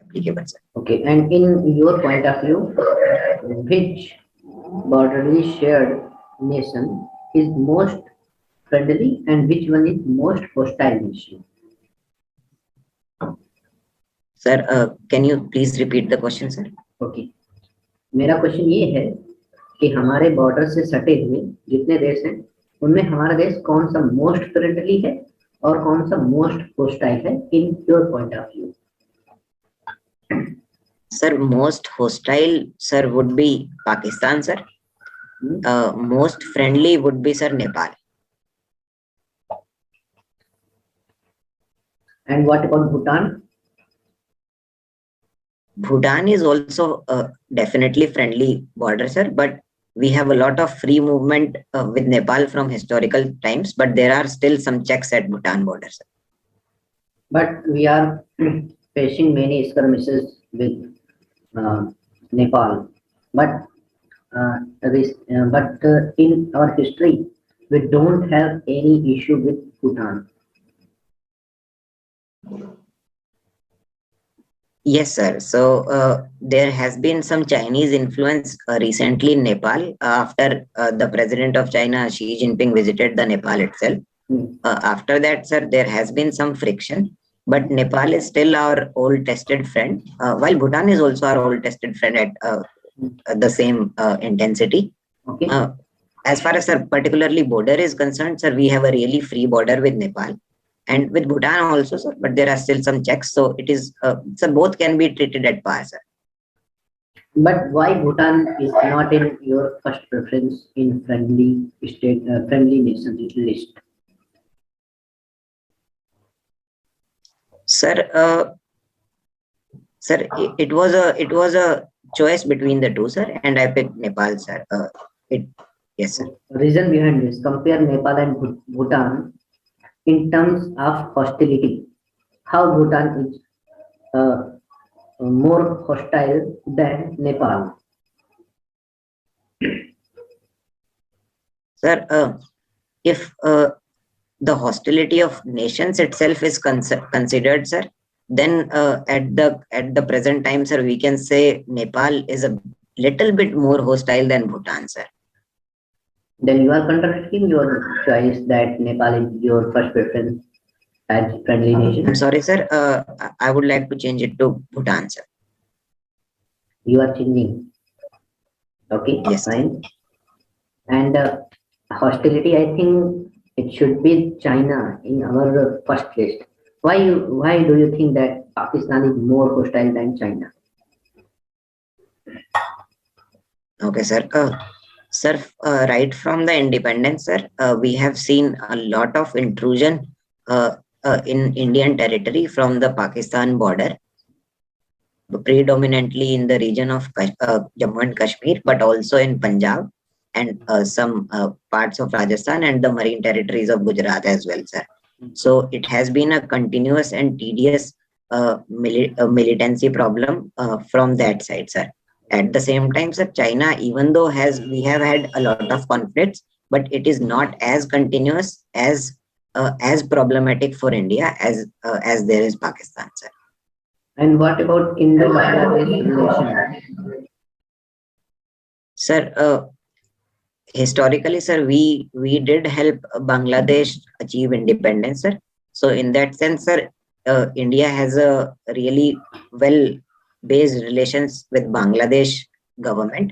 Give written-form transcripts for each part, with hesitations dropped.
applicable, sir. Okay, and in your point of view, which borderly shared nation is most friendly and which one is most hostile nation? Sir, can you please repeat the question, sir? Okay, मेरा question ये है कि हमारे border से सटे हुए जितने देश हैं उनमें हमारा देश कौन सा मोस्ट फ्रेंडली है और कौन सा मोस्ट होस्टाइल है in your point of view? Sir, most hostile, sir, would be Pakistan, sir. Most friendly would be, sir, Nepal. And what about Bhutan? Bhutan is also definitely friendly border, sir, but we have a lot of free movement with Nepal from historical times, but there are still some checks at Bhutan border, sir. But we are facing many skirmishes with Nepal, but in our history we don't have any issue with Bhutan. Yes, sir. So there has been some Chinese influence recently in Nepal after the president of China, Xi Jinping, visited the Nepal itself. After that, sir, there has been some friction, but Nepal is still our old tested friend, while Bhutan is also our old tested friend at the same intensity. Okay. As far as, sir, particularly border is concerned, sir, we have a really free border with Nepal. And with Bhutan also, sir, but there are still some checks. So it is, so both can be treated at par, sir. But why Bhutan is not in your first preference in friendly state, friendly nation list? Sir, sir, it was a choice between the two, sir, and I picked Nepal, sir. Yes, sir. Reason behind this: compare Nepal and Bhutan in terms of hostility. How Bhutan is more hostile than Nepal? Sir, if the hostility of nations itself is considered, sir, then at the present time, sir, we can say Nepal is a little bit more hostile than Bhutan, sir. Then you are contradicting your choice that Nepal is your first preference as friendly nation. I'm sorry, sir. I would like to change it to Bhutan, sir. You are changing. Okay, yes, fine. And hostility, I think it should be China in our first list. Why do you think that Pakistan is more hostile than China? Okay, sir. Sir, right from the independence, sir, we have seen a lot of intrusion in Indian territory from the Pakistan border, predominantly in the region of Jammu and Kashmir, but also in Punjab and some parts of Rajasthan and the marine territories of Gujarat as well, sir. So it has been a continuous and tedious militancy problem from that side, sir. At the same time, sir, China, even though we have had a lot of conflicts, but it is not as continuous as problematic for India as there is Pakistan, sir. And what about Indo-Bangladesh relation? Sir, historically, sir, we did help Bangladesh achieve independence, sir. So in that sense, sir, India has a really well-based relations with Bangladesh government.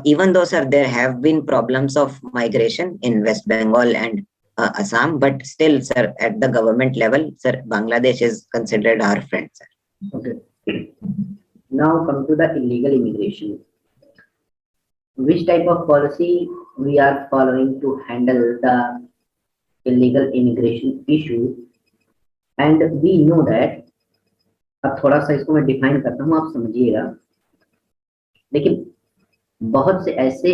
Even though, sir, there have been problems of migration in West Bengal and Assam, but still, sir, at the government level, sir, Bangladesh is considered our friend, sir. Okay. Now come to the illegal immigration. Which type of policy we are following to handle the illegal immigration issue? And we know that, अब थोड़ा सा इसको मैं define करता हूँ, आप समझिएगा. लेकिन बहुत से ऐसे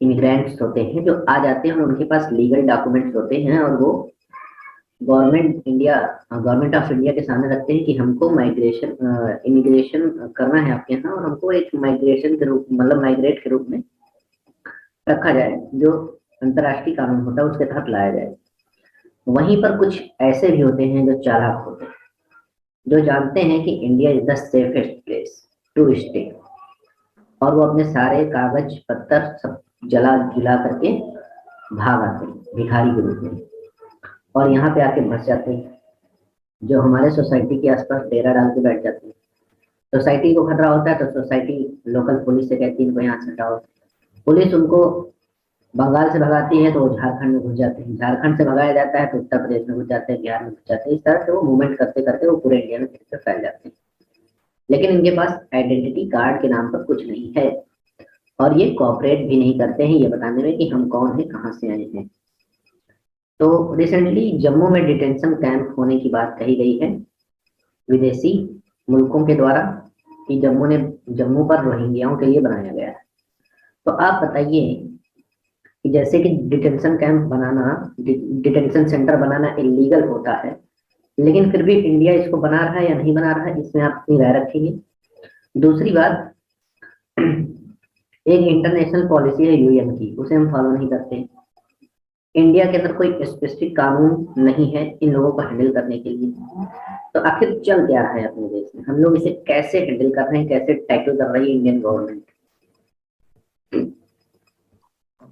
इमिग्रेंट्स होते हैं जो आ जाते हैं और उनके पास लीगल डॉक्यूमेंट्स होते हैं और वो गवर्नमेंट ऑफ इंडिया के सामने रखते हैं कि हमको इमिग्रेशन करना है आपके यहाँ और हमको एक माइग्रेशन के रूप मतलब माइग्रेट के रूप में रखा जाए, जो अंतर्राष्ट्रीय कानून होता है उसके तहत लाया जाए. वहीं पर कुछ ऐसे भी होते हैं जो चालाक होते हैं, जो जानते हैं कि India is the safest place to stay, और वो अपने सारे कागज पत्तर सब जला जुला करके भाग आते हैं भिखारी के रूप में, और यहाँ पे आके बस जाते हैं। जो हमारे सोसाइटी के आसपास डेरा डाल के बैठ जाते हैं, सोसाइटी को खतरा होता है तो सोसाइटी लोकल पुलिस से कहती है इनको यहाँ से हटाओ। पुलिस उनको बंगाल से भगाती है तो वो झारखंड में घुस जाते हैं, झारखंड से भगाया जाता है तो उत्तर प्रदेश में घुस जाते हैं, बिहार में घुस जाते हैं। इस तरह से वो मूवमेंट करते करते वो पूरे इंडिया में फिर से फैल जाते हैं। लेकिन इनके पास आइडेंटिटी कार्ड के नाम पर कुछ नहीं है, और ये कॉपरेट भी नहीं करते हैं ये बताने में कि हम कौन है, कहाँ से आए हैं। तो रिसेंटली जम्मू में डिटेंशन कैंप होने की बात कही गई है विदेशी मुल्कों के द्वारा, कि जम्मू पर रोहिंग्याओं के लिए बनाया गया है। तो आप बताइए कि जैसे कि डिटेंशन कैंप बनाना, डिटेंशन सेंटर बनाना इलीगल होता है, लेकिन फिर भी इंडिया इसको बना रहा है या नहीं बना रहा है, इसमें आप अपनी राय रखेंगे। दूसरी बात, एक इंटरनेशनल पॉलिसी है यूएन की, उसे हम फॉलो नहीं करते। इंडिया के अंदर कोई स्पेसिफिक कानून नहीं है इन लोगों को हैंडल करने के लिए। तो आखिर चल क्या रहा है अपने देश में, हम लोग इसे कैसे हैंडल कर रहे हैं, कैसे टैकल कर रही है Indian government?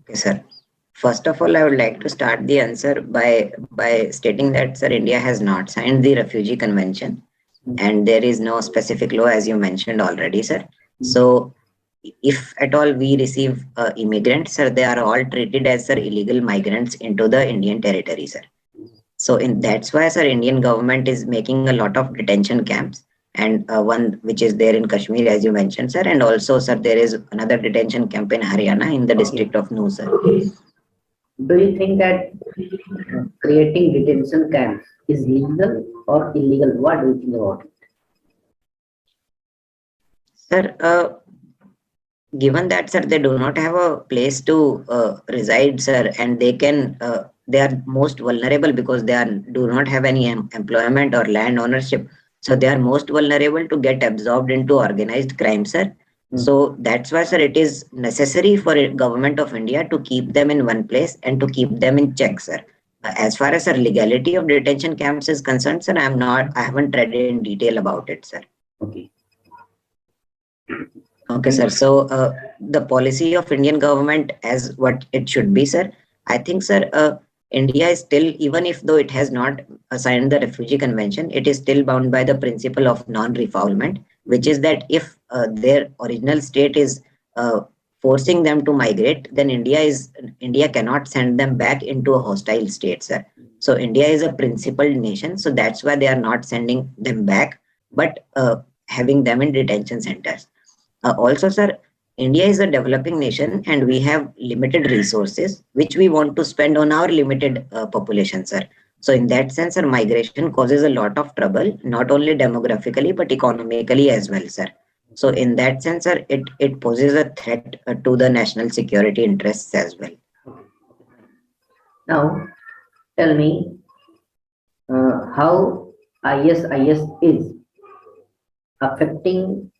Okay, sir. First of all, I would like to start the answer by stating that, sir, India has not signed the Refugee Convention, and there is no specific law, as you mentioned already, sir. So, if at all we receive immigrants, sir, they are all treated as, sir, illegal migrants into the Indian territory, sir. So, that's why, sir, Indian government is making a lot of detention camps, and one which is there in Kashmir, as you mentioned, sir, and also, sir, there is another detention camp in Haryana in the district of Nuh, sir. Do you think that creating detention camps is legal or illegal? What do you think about it? Sir, given that, sir, they do not have a place to reside, sir, and they are most vulnerable because do not have any employment or land ownership. So they are most vulnerable to get absorbed into organized crime, sir. So that's why, sir, it is necessary for the government of India to keep them in one place and to keep them in check, sir. As far as, sir, legality of detention camps is concerned, sir, I haven't read in detail about it, sir. Okay. Okay, sir. So the policy of Indian government as what it should be, sir. I think, sir, India is still, even if though it has not signed the Refugee Convention, it is still bound by the principle of non-refoulement, which is that if their original state is forcing them to migrate, then India cannot send them back into a hostile state, sir. So India is a principled nation, so that's why they are not sending them back, but having them in detention centers. Also, sir, India is a developing nation and we have limited resources which we want to spend on our limited population, sir. So in that sense, sir, migration causes a lot of trouble, not only demographically but economically as well, sir. So in that sense, sir, it poses a threat to the national security interests as well. Now, tell me how ISIS is affecting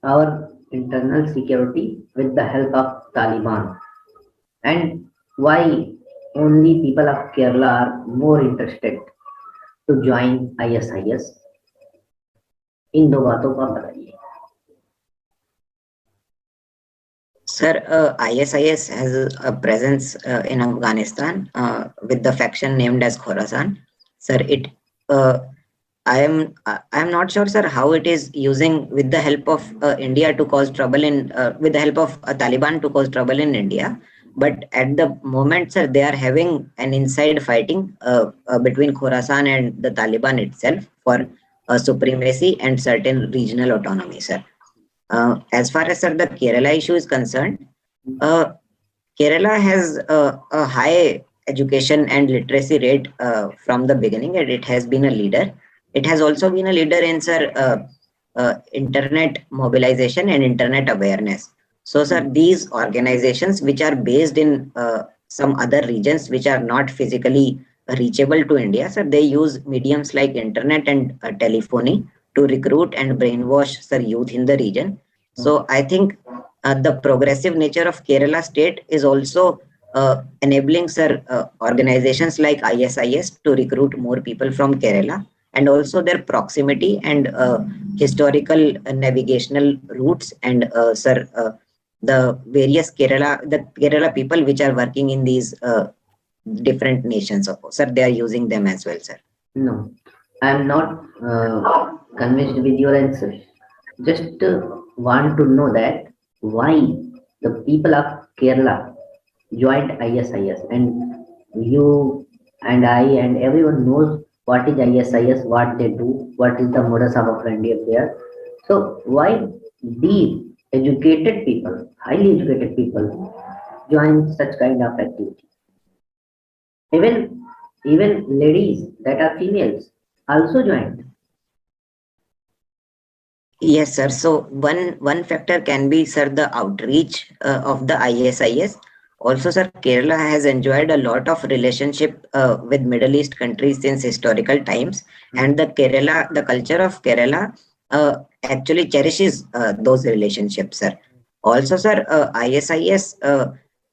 our internal security with the help of Taliban, and why only people of Kerala are more interested to join ISIS. इन दो बातों को आप बताइए। Sir, ISIS has a presence in Afghanistan with the faction named as Khorasan. Sir, I am not sure, sir, how it is using with the help of India to cause trouble with the help of Taliban to cause trouble in India. But at the moment, sir, they are having an inside fighting between Khorasan and the Taliban itself for supremacy and certain regional autonomy, sir. As far as, sir, the Kerala issue is concerned, Kerala has a high education and literacy rate from the beginning, and it has been a leader. It has also been a leader in, sir, internet mobilization and internet awareness. So, sir, these organizations which are based in some other regions which are not physically reachable to India, sir, they use mediums like internet and telephony to recruit and brainwash, sir, youth in the region. So I think the progressive nature of Kerala state is also enabling, sir, organizations like ISIS to recruit more people from Kerala. and also their proximity and historical navigational routes, and sir, the various Kerala people which are working in these different nations. Sir, they are using them as well, sir. No, I am not convinced with your answer. Just want to know that why the people of Kerala joined ISIS, and you and I and everyone knows what is ISIS, what they do, what is the modus operandi of there. So why these educated people, highly educated people, join such kind of activity? Even ladies that are females also joined. Yes, sir. So one factor can be, sir, the outreach of the ISIS. Also, sir, Kerala has enjoyed a lot of relationship with Middle East countries since historical times, and the culture of Kerala actually cherishes those relationships, sir. Also, sir, ISIS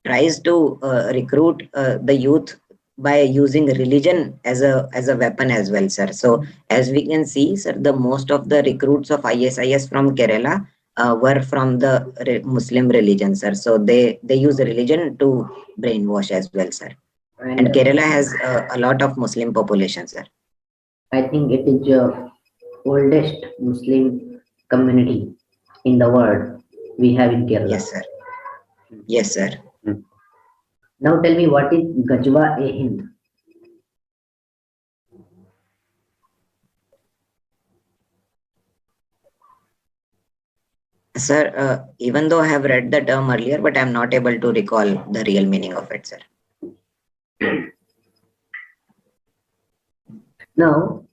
tries to recruit the youth by using religion as a weapon as well, sir. So as we can see, sir, the most of the recruits of ISIS from Kerala were from the Muslim religion, sir. So they use religion to brainwash as well, sir. And And Kerala has a lot of Muslim population, sir. I think it is the oldest Muslim community in the world we have in Kerala. Yes, sir. Yes, sir. Now tell me, what is Gajwa-e-Hind? Sir, even though I have read the term earlier, but I'm not able to recall the real meaning of it, sir. Now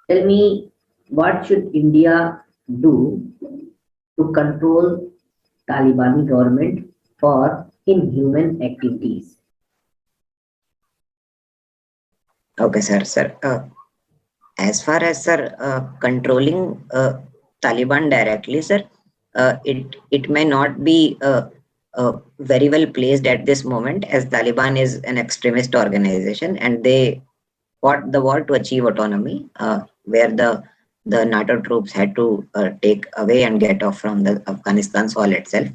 tell me, what should India do to control Taliban government for inhuman activities? Okay, sir. Sir, as far as, sir, controlling Taliban directly, sir, it may not be very well placed at this moment, as Taliban is an extremist organization and they fought the war to achieve autonomy, where the NATO troops had to take away and get off from the Afghanistan soil itself.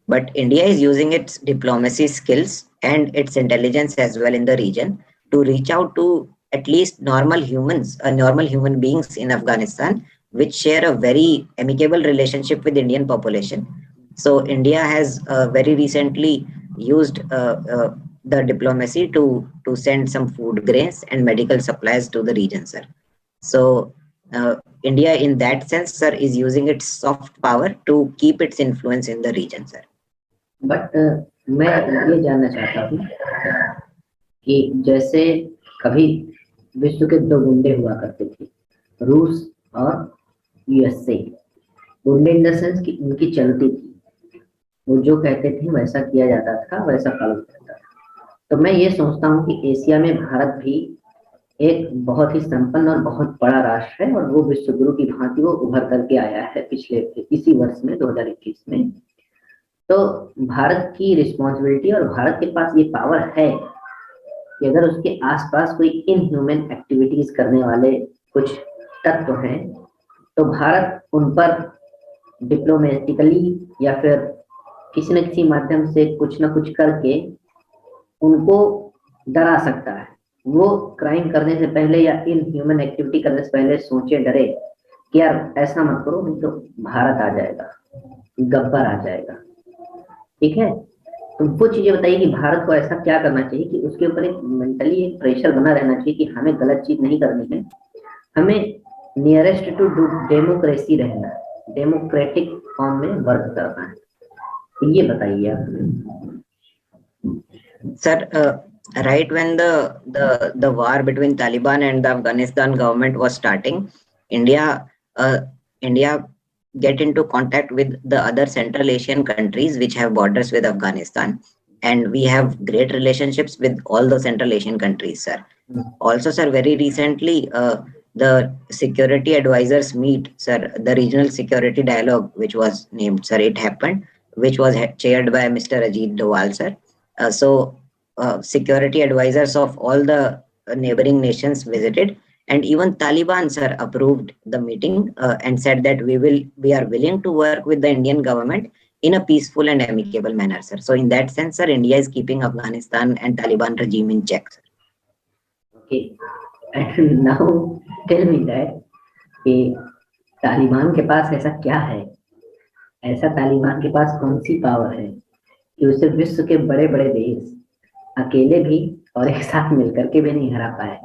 But India is using its diplomacy skills and its intelligence as well in the region to reach out to at least normal human beings in Afghanistan, which share a very amicable relationship with Indian population. So India has very recently used the diplomacy to send some food grains and medical supplies to the region, sir. So India, in that sense, sir, is using its soft power to keep its influence in the region, sir. But मैं ये जानना चाहता हूँ कि जैसे कभी विश्व के दो गुंडे हुआ करते थे, रूस और यूएसए। गुंडे इन द सेंस कि उनकी चलती थी, वो जो कहते थे वैसा किया जाता था, वैसा फॉलो करता था। तो मैं ये सोचता हूँ कि एशिया में भारत भी एक बहुत ही संपन्न और बहुत बड़ा राष्ट्र है, और वो विश्व गुरु की भांति वो उभर करके आया है पिछले इसी वर्ष में 2021 में। तो भारत की रिस्पॉन्सिबिलिटी और भारत के पास ये पावर है कि अगर उसके आसपास कोई इनह्यूमन एक्टिविटीज करने वाले कुछ तत्व हैं, तो भारत उन पर डिप्लोमेटिकली या फिर किसी न किसी माध्यम से कुछ न कुछ करके उनको डरा सकता है। वो क्राइम करने से पहले या इनह्यूमन एक्टिविटी करने से पहले सोचे डरे कि यार ऐसा मत करो, नहीं तो भारत आ जाएगा, गब्बर आ जाएगा। ठीक है, तो वो चीजें बताइए कि भारत को ऐसा क्या करना चाहिए कि उसके ऊपर एक मेंटली एक प्रेशर बना रहना चाहिए कि हमें गलत चीज नहीं करनी है, हमें नियरेस्ट टू डेमोक्रेसी रहना है, डेमोक्रेटिक फॉर्म में वर्क करना है। तो ये बताइए आप। Sir, right when the war between Taliban and the Afghanistan government was starting, India India get into contact with the other Central Asian countries which have borders with Afghanistan, and we have great relationships with all the Central Asian countries, sir. Also, sir, very recently the security advisors meet, sir, the regional security dialogue which was named, sir, it happened, which was chaired by Mr. Ajit Doval, sir. So security advisors of all the neighboring nations visited, and even Taliban, sir, approved the meeting and said that we are willing to work with the Indian government in a peaceful and amicable manner, sir. So in that sense, sir, India is keeping Afghanistan and Taliban regime in check, sir. Okay, and now tell me that कि तालिबान के पास ऐसा क्या है, ऐसा तालिबान के पास कौन सी power है कि उसे विश्व के बड़े बड़े देश अकेले भी और एक साथ मिलकर के भी नहीं हरा पाए,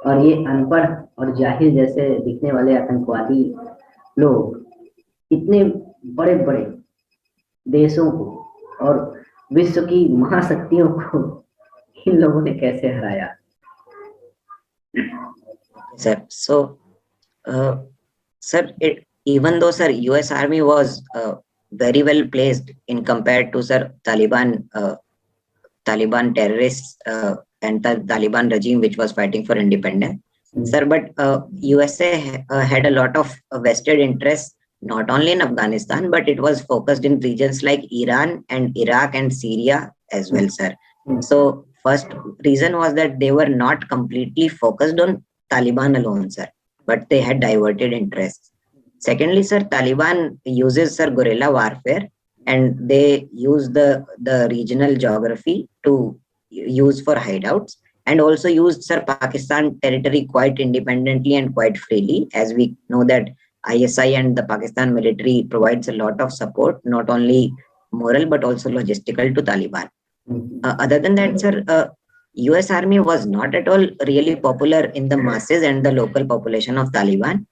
और ये अनपढ़ और जाहिल जैसे दिखने वाले आतंकवादी लोग इतने बड़े बड़े देशों को और विश्व की महाशक्तियों को इन लोगों ने कैसे हराया? Sir, so sir, even though sir US Army was very well placed in compared to sir Taliban terrorists and the Taliban regime which was fighting for independence, sir, but USA had a lot of vested interests not only in Afghanistan, but it was focused in regions like Iran and Iraq and Syria as well, sir. So first reason was that they were not completely focused on Taliban alone, sir, but they had diverted interests. Secondly, sir, Taliban uses sir guerrilla warfare, and they use the regional geography to use for hideouts, and also used sir Pakistan territory quite independently and quite freely, as we know that ISI and the Pakistan military provides a lot of support, not only moral but also logistical to Taliban. Other than that, sir, US Army was not at all really popular in the masses and the local population of Taliban,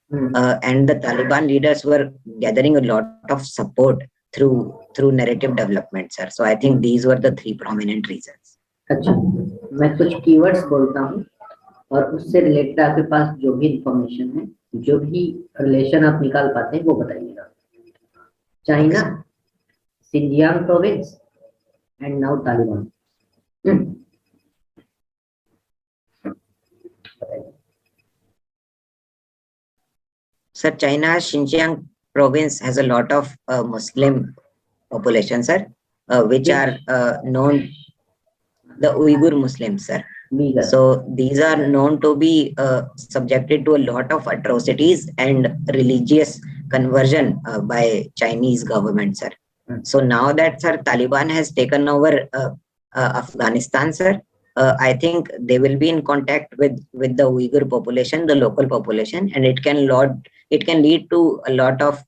and the Taliban leaders were gathering a lot of support through narrative development, sir. So I think these were the three prominent reasons. अच्छा, मैं कुछ keywords बोलता हूँ और उससे related आपके पास जो भी इंफॉर्मेशन है, जो भी रिलेशन आप निकाल पाते हैं वो बताइएगा. China, Xinjiang province and now Taliban. Sir, China's Xinjiang province has a lot of Muslim population, sir, which are known the Uyghur Muslims, sir. So these are known to be subjected to a lot of atrocities and religious conversion by Chinese government, sir. So now that sir Taliban has taken over Afghanistan, sir, I think they will be in contact with the Uyghur population, the local population, and it can lead to a lot of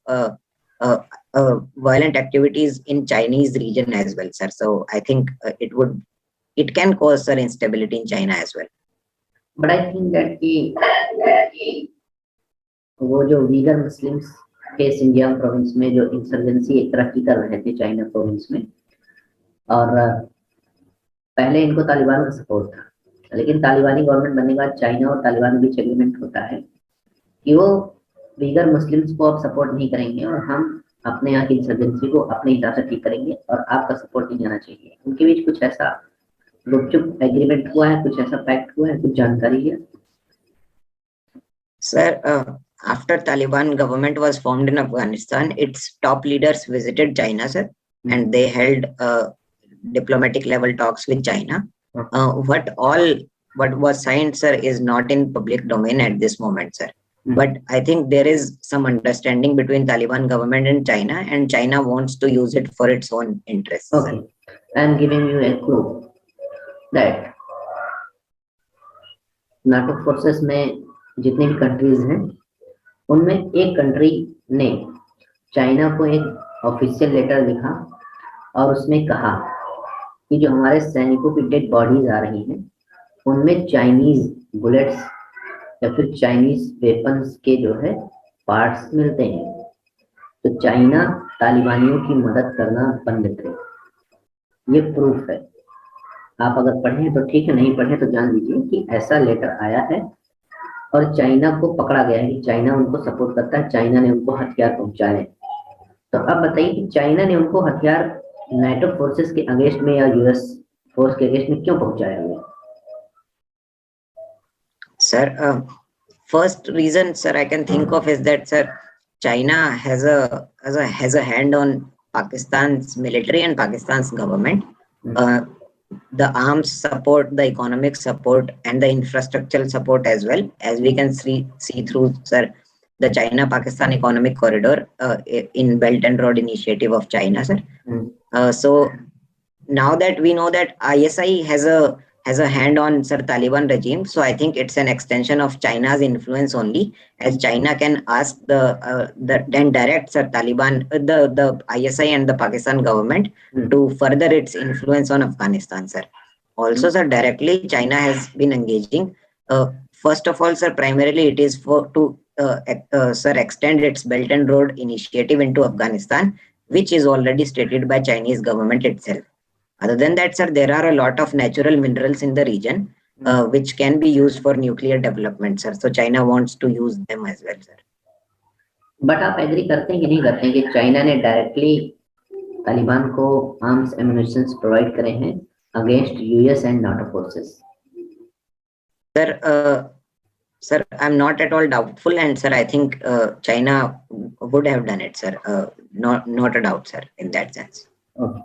violent activities in Chinese region as well, sir. So I think it can cause sir instability in China as well. But I think that वो जो Uyghur Muslims के Xinjiang province में जो insurgency एक तरह की कर रहे थे चाइना प्रोविंस में, और पहले इनको तालिबान का सपोर्ट था, लेकिन तालिबानी गवर्नमेंट बनने के बाद चाइना और तालिबान के बीच एग्रीमेंट होता है कि वो वीगर मुस्लिम्स को अब सपोर्ट नहीं करेंगे और हम अपने यहाँ की इंसर्जेंसी को अपने हिसाब से ठीक करेंगे और आपका सपोर्ट नहीं आना चाहिए. उनके बीच कुछ ऐसा गुपचुप एग्रीमेंट हुआ है, कुछ ऐसा पैक्ट हुआ है, कुछ जानकारी है? Sir, after Taliban government was formed in Afghanistan, its top leaders visited China, sir, and they held diplomatic level talks with China. What was signed, sir, is not in public domain at this moment, sir. But I think there is some understanding between Taliban government and China wants to use it for its own interests. Okay, I am giving you a clue that NATO forces में जितने भी countries हैं उनमें एक country ने China को एक official letter लिखा और उसमें कहा कि जो हमारे सैनिकों की डेड बॉडीज आ रही हैं उनमें चाइनीज बुलेट्स या फिर चाइनीज वेपन्स के जो है पार्ट्स मिलते हैं, तो चाइना तालिबानियों की मदद करना बंद करे. ये प्रूफ है. आप अगर पढ़ें तो ठीक है, नहीं पढ़ें तो जान लीजिए कि ऐसा लेटर आया है और चाइना को पकड़ा गया है कि चाइना उनको सपोर्ट करता है, चाइना ने उनको हथियार पहुंचाए. तो अब बताइए कि चाइना ने उनको हथियार नाटो फोर्सेस के अगेंस्ट में या यूएस फोर्स के अगेंस्ट में क्यों पहुंचाया हुआ? Sir, first reason, sir, I can think of is that, sir, China has a hand on Pakistan's military and Pakistan's government. the arms support, the economic support, and the infrastructural support as well, as we can see through, sir, the China-Pakistan Economic Corridor in Belt and Road Initiative of China, sir. So now that we know that ISI has a hand on, sir, Taliban regime, so I think it's an extension of China's influence only, as China can ask then direct, sir, Taliban, the ISI and the Pakistan government to further its influence on Afghanistan, sir. Also, sir, directly China has been engaging. First of all, sir, primarily it is sir, extend its Belt and Road Initiative into Afghanistan, which is already stated by Chinese government itself. Other than that, sir, there are a lot of natural minerals in the region which can be used for nuclear development, sir. So China wants to use them as well, sir. But आप agree करते हैं कि नहीं करते हैं कि China ने directly Taliban को आर्म्स एम्युनिशंस प्रोवाइड करे हैं against US and NATO forces? Sir, I'm not at all doubtful, and sir, I think China would have done it, sir. Not a doubt, sir, in that sense. Okay.